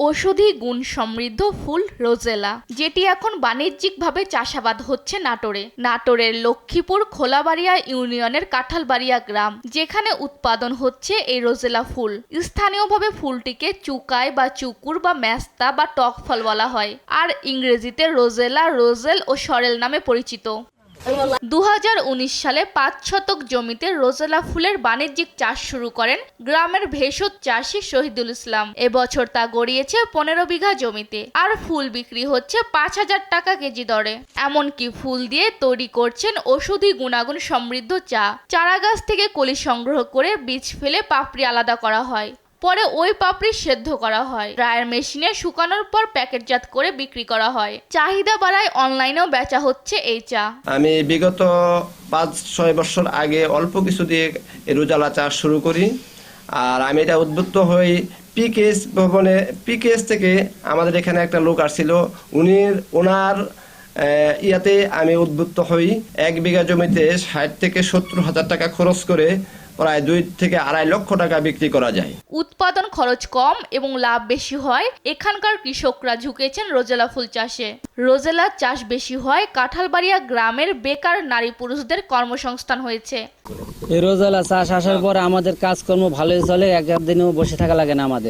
ঔষধি গুণ সমৃদ্ধ ফুল রোজেলা, যেটি এখন বাণিজ্যিকভাবে চাষাবাদ হচ্ছে নাটোরের লক্ষ্মীপুর খোলাবাড়িয়া ইউনিয়নের কাঁঠালবাড়িয়া গ্রাম, যেখানে উৎপাদন হচ্ছে এই রোজেলা ফুল। স্থানীয়ভাবে ফুলটিকে চুকাই বা চুকুর বা মেস্তা বা টক ফল বলা হয়, আর ইংরেজিতে রোজেলা, রোজেল ও সরেল নামে পরিচিত। 2019 সালে 5 শতক জমিতে রোজেলা ফুলের বাণিজ্যিক চাষ শুরু করেন গ্রামের ভেষজ চাষী শহীদুল ইসলাম। এবছর তা গড়িয়েছে 15 বিঘা জমিতে, আর ফুল বিক্রি হচ্ছে 5,000 টাকা কেজি দরে। এমনকি ফুল দিয়ে তৈরি করছেন ঔষধি গুণাগুণ সমৃদ্ধ চা। চারা গাছ থেকে কলি সংগ্রহ করে বীজ ফেলে পাপড়ি আলাদা করা হয়, পরে ওই পাপড়ি সেদ্ধ করা হয়, ড্রায়ার মেশিনে শুকানোর পর প্যাকেটজাত করে বিক্রি করা হয়। চাহিদা বাড়ায় অনলাইনেও বেচা হচ্ছে এই চা। আমি বিগত 5-6 বছর আগে অল্প কিছু দিয়ে রোজেলা চাষ শুরু করি, আর আমি এটা উদ্বুদ্ধ হই পিকেএস থেকে। আমাদের এখানে একটা লোক আসছিল, ওনার ইয়াতে আমি উদ্বুদ্ধ হই। 1 বিঘা জমিতে 60 থেকে 70 হাজার টাকা খরচ করে প্রায় 2 থেকে 2.5 লক্ষ টাকা বিক্রি করা যায়। উৎপাদন খরচ কম এবং লাভ বেশি হয় এখানকার কৃষকরা ঝুঁকেছেন রোজেলা ফুল চাষে। রোজেলা চাষ বেশি হয় কাঁঠালবাড়িয়া গ্রামের বেকার নারী পুরুষদের কর্মসংস্থান হয়েছে। এই রোজেলা চাষ আসার পরে আমাদের কাজকর্ম ভালোই চলে, একদিনও বসে থাকা লাগে না আমাদের।